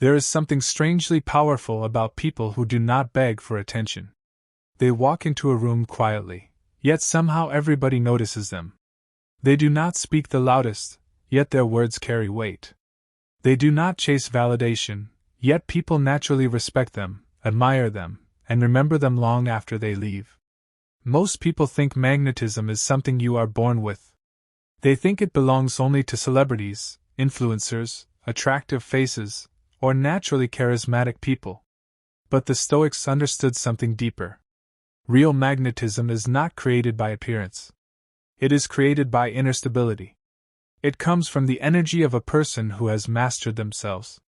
There is something strangely powerful about people who do not beg for attention. They walk into a room quietly, yet somehow everybody notices them. They do not speak the loudest, yet their words carry weight. They do not chase validation, yet people naturally respect them, admire them, and remember them long after they leave. Most people think magnetism is something you are born with. They think it belongs only to celebrities, influencers, attractive faces, or naturally charismatic people. But the Stoics understood something deeper. Real magnetism is not created by appearance. It is created by inner stability. It comes from the energy of a person who has mastered themselves.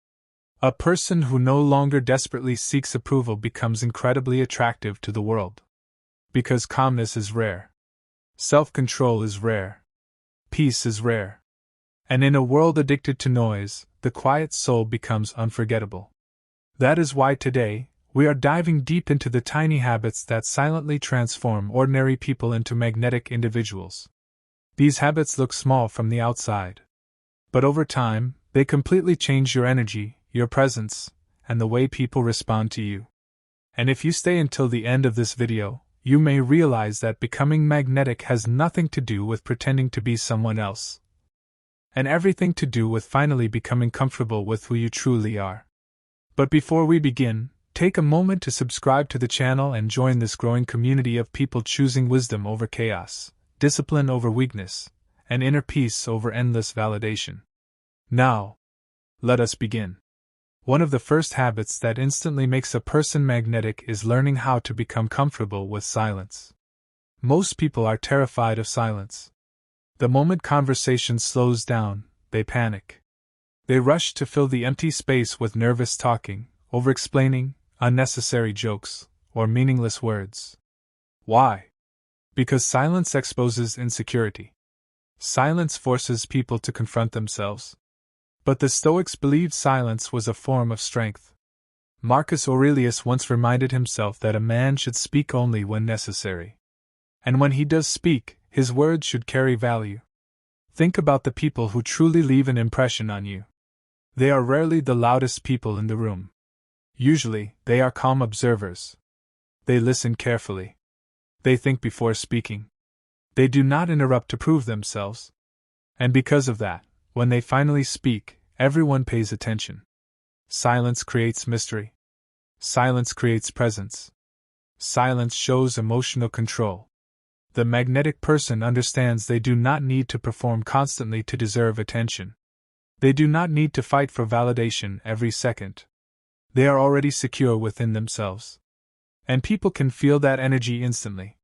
A person who no longer desperately seeks approval becomes incredibly attractive to the world. Because calmness is rare. Self-control is rare. Peace is rare. And in a world addicted to noise, the quiet soul becomes unforgettable. That is why today, we are diving deep into the tiny habits that silently transform ordinary people into magnetic individuals. These habits look small from the outside. But over time, they completely change your energy, your presence, and the way people respond to you. And if you stay until the end of this video, you may realize that becoming magnetic has nothing to do with pretending to be someone else, and everything to do with finally becoming comfortable with who you truly are. But before we begin, take a moment to subscribe to the channel and join this growing community of people choosing wisdom over chaos, discipline over weakness, and inner peace over endless validation. Now, let us begin. One of the first habits that instantly makes a person magnetic is learning how to become comfortable with silence. Most people are terrified of silence. The moment conversation slows down, they panic. They rush to fill the empty space with nervous talking, over-explaining, unnecessary jokes, or meaningless words. Why? Because silence exposes insecurity. Silence forces people to confront themselves. But the Stoics believed silence was a form of strength. Marcus Aurelius once reminded himself that a man should speak only when necessary. And when he does speak, his words should carry value. Think about the people who truly leave an impression on you. They are rarely the loudest people in the room. Usually, they are calm observers. They listen carefully. They think before speaking. They do not interrupt to prove themselves. And because of that, when they finally speak, everyone pays attention. Silence creates mystery. Silence creates presence. Silence shows emotional control. The magnetic person understands they do not need to perform constantly to deserve attention. They do not need to fight for validation every second. They are already secure within themselves. And people can feel that energy instantly.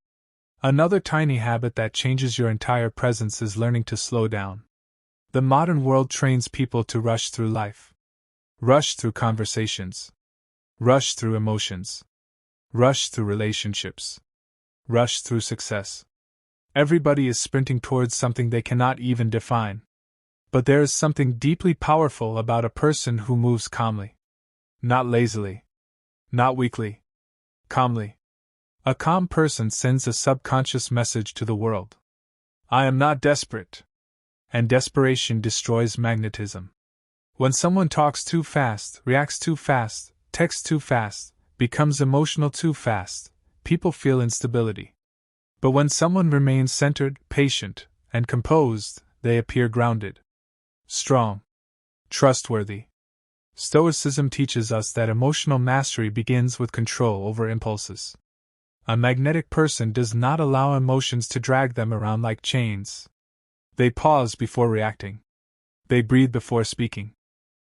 Another tiny habit that changes your entire presence is learning to slow down. The modern world trains people to rush through life. Rush through conversations. Rush through emotions. Rush through relationships. Rush through success. Everybody is sprinting towards something they cannot even define. But there is something deeply powerful about a person who moves calmly. Not lazily. Not weakly. Calmly. A calm person sends a subconscious message to the world. I am not desperate. And desperation destroys magnetism. When someone talks too fast, reacts too fast, texts too fast, becomes emotional too fast, people feel instability. But when someone remains centered, patient, and composed, they appear grounded, strong, trustworthy. Stoicism teaches us that emotional mastery begins with control over impulses. A magnetic person does not allow emotions to drag them around like chains. They pause before reacting. They breathe before speaking.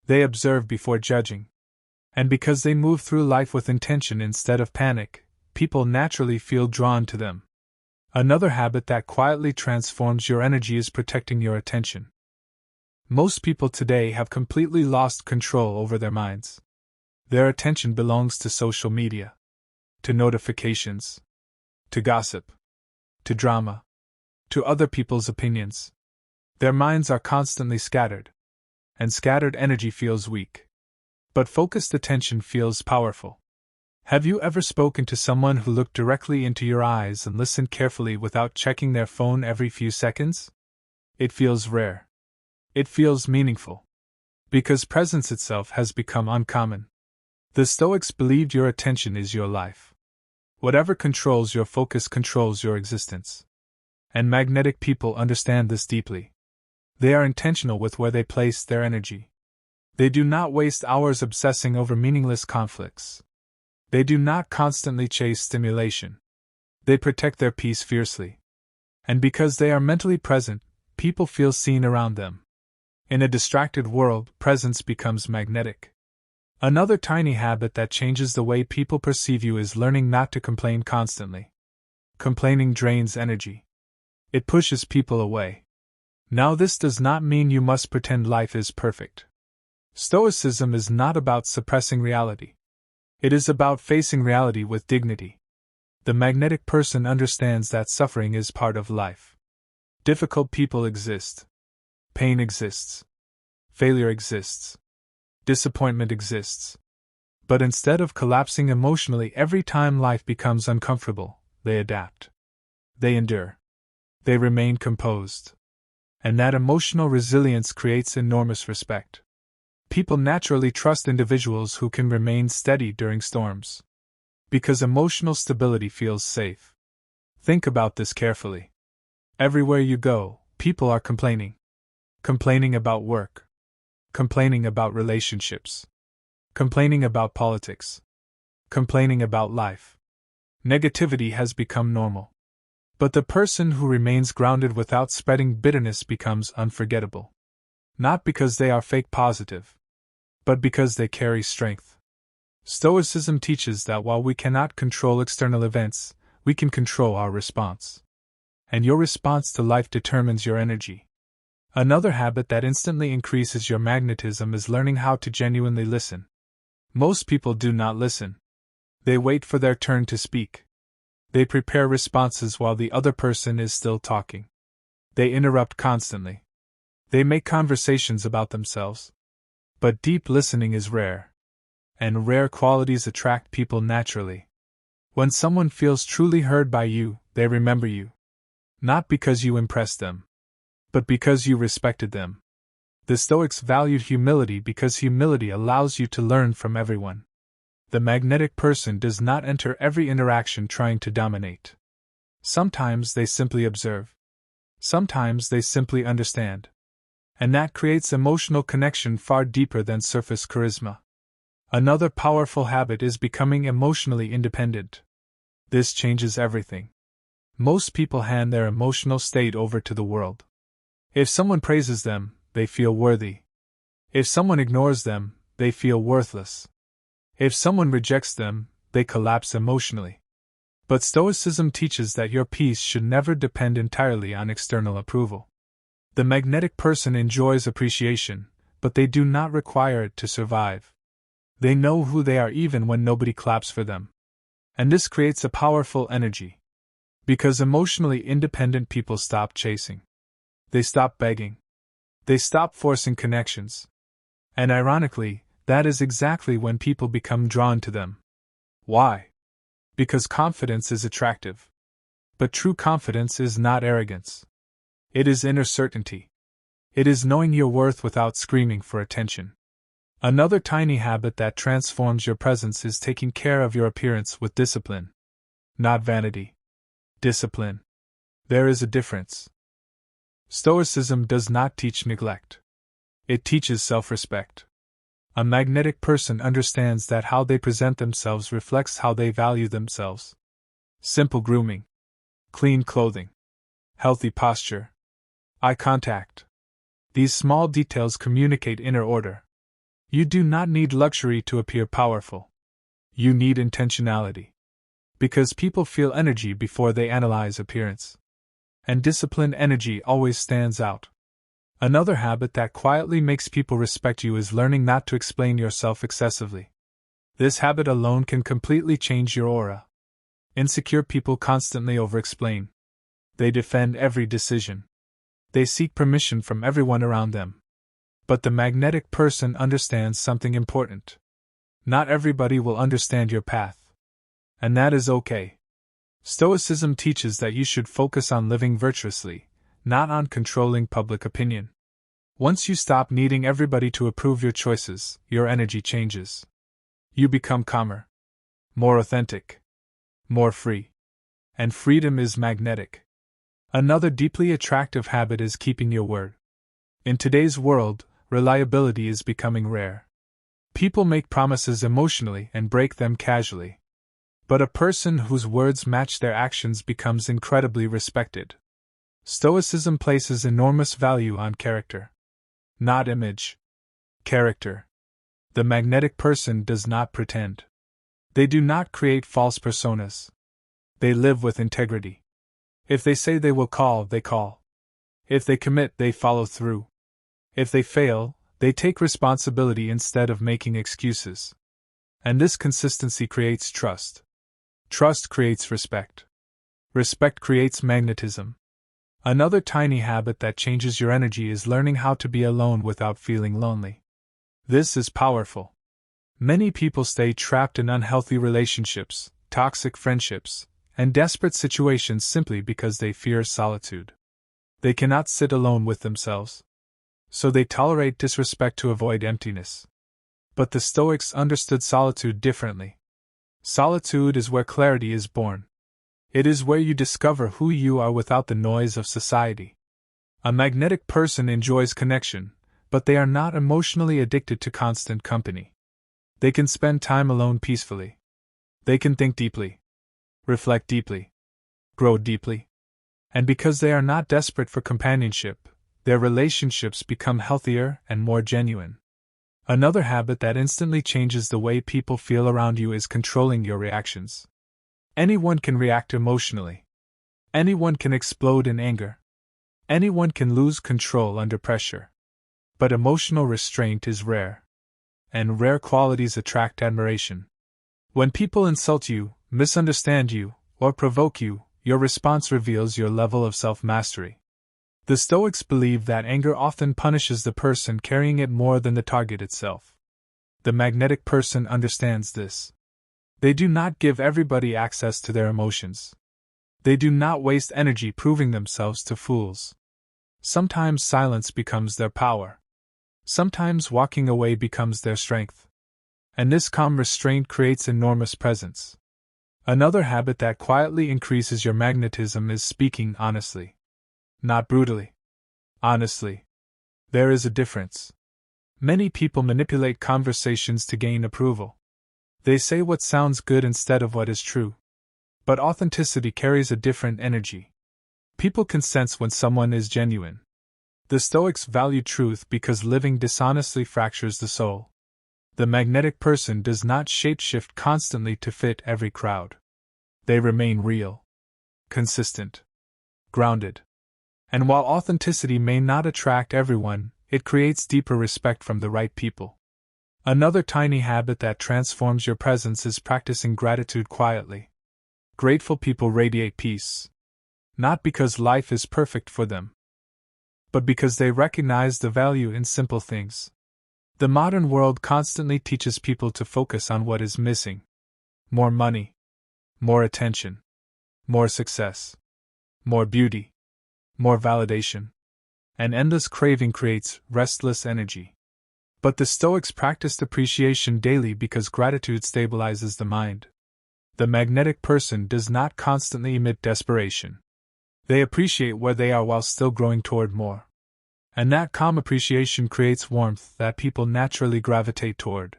They observe before judging. And because they move through life with intention instead of panic, people naturally feel drawn to them. Another habit that quietly transforms your energy is protecting your attention. Most people today have completely lost control over their minds. Their attention belongs to social media, to notifications, to gossip, to drama, to other people's opinions. Their minds are constantly scattered, and scattered energy feels weak. But focused attention feels powerful. Have you ever spoken to someone who looked directly into your eyes and listened carefully without checking their phone every few seconds? It feels rare. It feels meaningful. Because presence itself has become uncommon. The Stoics believed your attention is your life. Whatever controls your focus controls your existence. And magnetic people understand this deeply. They are intentional with where they place their energy. They do not waste hours obsessing over meaningless conflicts. They do not constantly chase stimulation. They protect their peace fiercely. And because they are mentally present, people feel seen around them. In a distracted world, presence becomes magnetic. Another tiny habit that changes the way people perceive you is learning not to complain constantly. Complaining drains energy. It pushes people away. Now, this does not mean you must pretend life is perfect. Stoicism is not about suppressing reality. It is about facing reality with dignity. The magnetic person understands that suffering is part of life. Difficult people exist. Pain exists. Failure exists. Disappointment exists. But instead of collapsing emotionally every time life becomes uncomfortable, they adapt. They endure. They remain composed. And that emotional resilience creates enormous respect. People naturally trust individuals who can remain steady during storms. Because emotional stability feels safe. Think about this carefully. Everywhere you go, people are complaining. Complaining about work. Complaining about relationships. Complaining about politics. Complaining about life. Negativity has become normal. But the person who remains grounded without spreading bitterness becomes unforgettable. Not because they are fake positive, but because they carry strength. Stoicism teaches that while we cannot control external events, we can control our response. And your response to life determines your energy. Another habit that instantly increases your magnetism is learning how to genuinely listen. Most people do not listen. They wait for their turn to speak. They prepare responses while the other person is still talking. They interrupt constantly. They make conversations about themselves. But deep listening is rare. And rare qualities attract people naturally. When someone feels truly heard by you, they remember you. Not because you impressed them, but because you respected them. The Stoics valued humility because humility allows you to learn from everyone. The magnetic person does not enter every interaction trying to dominate. Sometimes they simply observe. Sometimes they simply understand. And that creates emotional connection far deeper than surface charisma. Another powerful habit is becoming emotionally independent. This changes everything. Most people hand their emotional state over to the world. If someone praises them, they feel worthy. If someone ignores them, they feel worthless. If someone rejects them, they collapse emotionally. But Stoicism teaches that your peace should never depend entirely on external approval. The magnetic person enjoys appreciation, but they do not require it to survive. They know who they are even when nobody claps for them. And this creates a powerful energy. Because emotionally independent people stop chasing. They stop begging. They stop forcing connections. And ironically, that is exactly when people become drawn to them. Why? Because confidence is attractive. But true confidence is not arrogance. It is inner certainty. It is knowing your worth without screaming for attention. Another tiny habit that transforms your presence is taking care of your appearance with discipline. Not vanity. Discipline. There is a difference. Stoicism does not teach neglect. It teaches self-respect. A magnetic person understands that how they present themselves reflects how they value themselves. Simple grooming. Clean clothing. Healthy posture. Eye contact. These small details communicate inner order. You do not need luxury to appear powerful. You need intentionality. Because people feel energy before they analyze appearance. And disciplined energy always stands out. Another habit that quietly makes people respect you is learning not to explain yourself excessively. This habit alone can completely change your aura. Insecure people constantly over-explain. They defend every decision. They seek permission from everyone around them. But the magnetic person understands something important. Not everybody will understand your path. And that is okay. Stoicism teaches that you should focus on living virtuously, not on controlling public opinion. Once you stop needing everybody to approve your choices, your energy changes. You become calmer, more authentic, more free. And freedom is magnetic. Another deeply attractive habit is keeping your word. In today's world, reliability is becoming rare. People make promises emotionally and break them casually. But a person whose words match their actions becomes incredibly respected. Stoicism places enormous value on character. Not image. Character. The magnetic person does not pretend. They do not create false personas. They live with integrity. If they say they will call, they call. If they commit, they follow through. If they fail, they take responsibility instead of making excuses. And this consistency creates trust. Trust creates respect. Respect creates magnetism. Another tiny habit that changes your energy is learning how to be alone without feeling lonely. This is powerful. Many people stay trapped in unhealthy relationships, toxic friendships, and desperate situations simply because they fear solitude. They cannot sit alone with themselves. So they tolerate disrespect to avoid emptiness. But the Stoics understood solitude differently. Solitude is where clarity is born. It is where you discover who you are without the noise of society. A magnetic person enjoys connection, but they are not emotionally addicted to constant company. They can spend time alone peacefully. They can think deeply, reflect deeply, grow deeply. And because they are not desperate for companionship, their relationships become healthier and more genuine. Another habit that instantly changes the way people feel around you is controlling your reactions. Anyone can react emotionally. Anyone can explode in anger. Anyone can lose control under pressure. But emotional restraint is rare. And rare qualities attract admiration. When people insult you, misunderstand you, or provoke you, your response reveals your level of self-mastery. The Stoics believe that anger often punishes the person carrying it more than the target itself. The magnetic person understands this. They do not give everybody access to their emotions. They do not waste energy proving themselves to fools. Sometimes silence becomes their power. Sometimes walking away becomes their strength. And this calm restraint creates enormous presence. Another habit that quietly increases your magnetism is speaking honestly. Not brutally. Honestly. There is a difference. Many people manipulate conversations to gain approval. They say what sounds good instead of what is true. But authenticity carries a different energy. People can sense when someone is genuine. The Stoics value truth because living dishonestly fractures the soul. The magnetic person does not shapeshift constantly to fit every crowd. They remain real, consistent, grounded. And while authenticity may not attract everyone, it creates deeper respect from the right people. Another tiny habit that transforms your presence is practicing gratitude quietly. Grateful people radiate peace. Not because life is perfect for them, but because they recognize the value in simple things. The modern world constantly teaches people to focus on what is missing. More money, more attention, more success, more beauty, more validation. An endless craving creates restless energy. But the Stoics practiced appreciation daily because gratitude stabilizes the mind. The magnetic person does not constantly emit desperation. They appreciate where they are while still growing toward more. And that calm appreciation creates warmth that people naturally gravitate toward.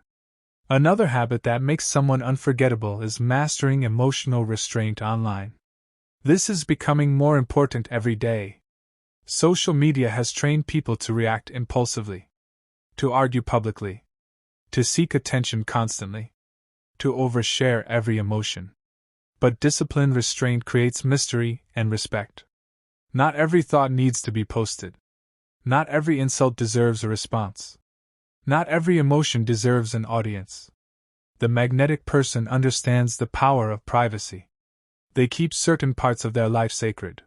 Another habit that makes someone unforgettable is mastering emotional restraint online. This is becoming more important every day. Social media has trained people to react impulsively, to argue publicly, to seek attention constantly, to overshare every emotion. But disciplined restraint creates mystery and respect. Not every thought needs to be posted. Not every insult deserves a response. Not every emotion deserves an audience. The magnetic person understands the power of privacy. They keep certain parts of their life sacred.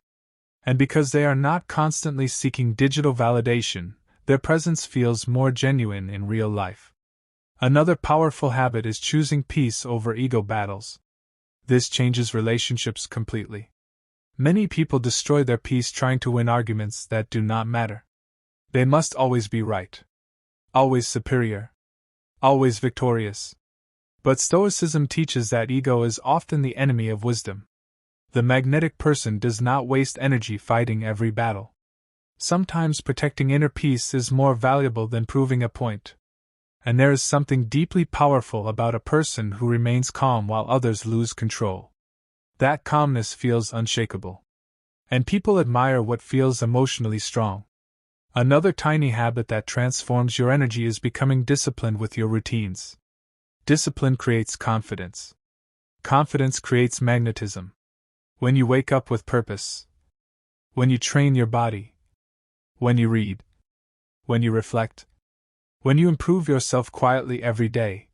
And because they are not constantly seeking digital validation, their presence feels more genuine in real life. Another powerful habit is choosing peace over ego battles. This changes relationships completely. Many people destroy their peace trying to win arguments that do not matter. They must always be right, always superior, always victorious. But Stoicism teaches that ego is often the enemy of wisdom. The magnetic person does not waste energy fighting every battle. Sometimes protecting inner peace is more valuable than proving a point. And there is something deeply powerful about a person who remains calm while others lose control. That calmness feels unshakable. And people admire what feels emotionally strong. Another tiny habit that transforms your energy is becoming disciplined with your routines. Discipline creates confidence. Confidence creates magnetism. When you wake up with purpose, when you train your body, when you read, when you reflect, when you improve yourself quietly every day,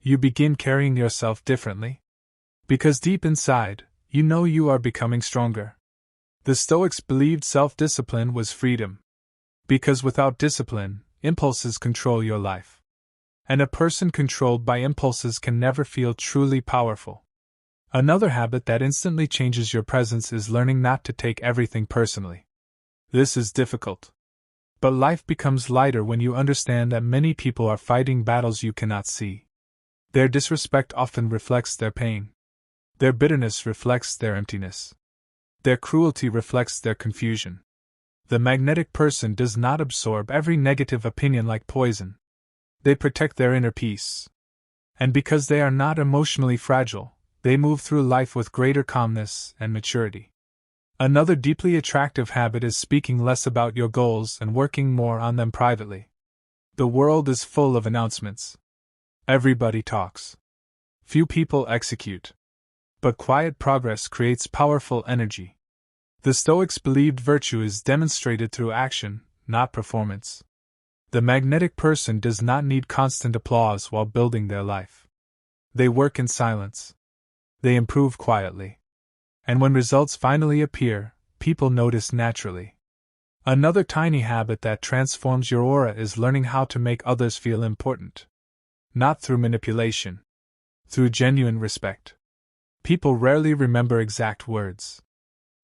you begin carrying yourself differently. Because deep inside, you know you are becoming stronger. The Stoics believed self-discipline was freedom. Because without discipline, impulses control your life. And a person controlled by impulses can never feel truly powerful. Another habit that instantly changes your presence is learning not to take everything personally. This is difficult. But life becomes lighter when you understand that many people are fighting battles you cannot see. Their disrespect often reflects their pain. Their bitterness reflects their emptiness. Their cruelty reflects their confusion. The magnetic person does not absorb every negative opinion like poison. They protect their inner peace. And because they are not emotionally fragile, they move through life with greater calmness and maturity. Another deeply attractive habit is speaking less about your goals and working more on them privately. The world is full of announcements. Everybody talks. Few people execute. But quiet progress creates powerful energy. The Stoics believed virtue is demonstrated through action, not performance. The magnetic person does not need constant applause while building their life. They work in silence. They improve quietly. And when results finally appear, people notice naturally. Another tiny habit that transforms your aura is learning how to make others feel important. Not through manipulation. Through genuine respect. People rarely remember exact words.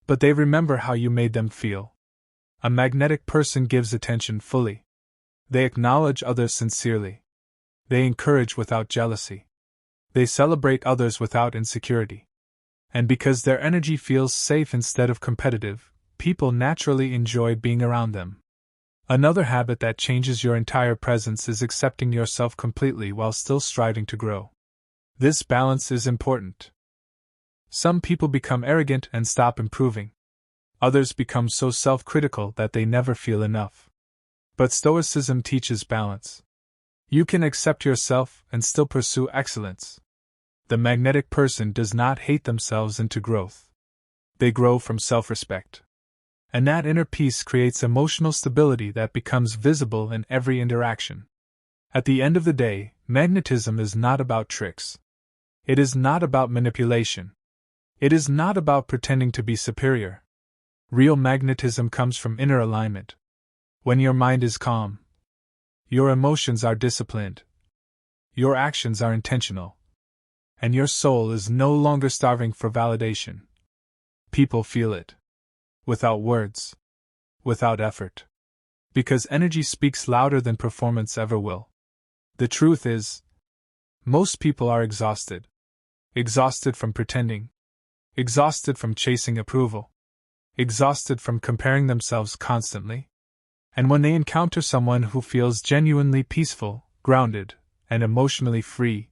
But they remember how you made them feel. A magnetic person gives attention fully. They acknowledge others sincerely. They encourage without jealousy. They celebrate others without insecurity. And because their energy feels safe instead of competitive, people naturally enjoy being around them. Another habit that changes your entire presence is accepting yourself completely while still striving to grow. This balance is important. Some people become arrogant and stop improving. Others become so self-critical that they never feel enough. But Stoicism teaches balance. You can accept yourself and still pursue excellence. The magnetic person does not hate themselves into growth. They grow from self-respect. And that inner peace creates emotional stability that becomes visible in every interaction. At the end of the day, magnetism is not about tricks. It is not about manipulation. It is not about pretending to be superior. Real magnetism comes from inner alignment. When your mind is calm, your emotions are disciplined, your actions are intentional, and your soul is no longer starving for validation. People feel it. Without words. Without effort. Because energy speaks louder than performance ever will. The truth is, most people are exhausted. Exhausted from pretending. Exhausted from chasing approval. Exhausted from comparing themselves constantly. And when they encounter someone who feels genuinely peaceful, grounded, and emotionally free,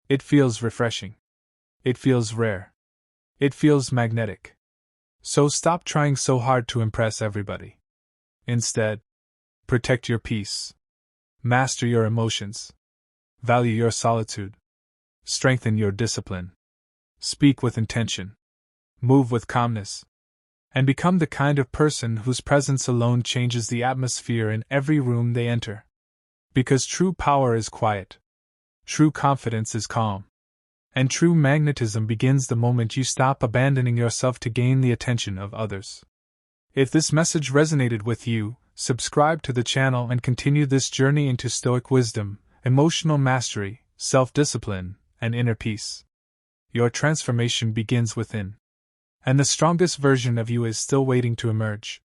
it feels refreshing. It feels rare. It feels magnetic. So stop trying so hard to impress everybody. Instead, protect your peace. Master your emotions. Value your solitude. Strengthen your discipline. Speak with intention. Move with calmness. And become the kind of person whose presence alone changes the atmosphere in every room they enter. Because true power is quiet. True confidence is calm. And true magnetism begins the moment you stop abandoning yourself to gain the attention of others. If this message resonated with you, subscribe to the channel and continue this journey into Stoic wisdom, emotional mastery, self-discipline, and inner peace. Your transformation begins within. And the strongest version of you is still waiting to emerge.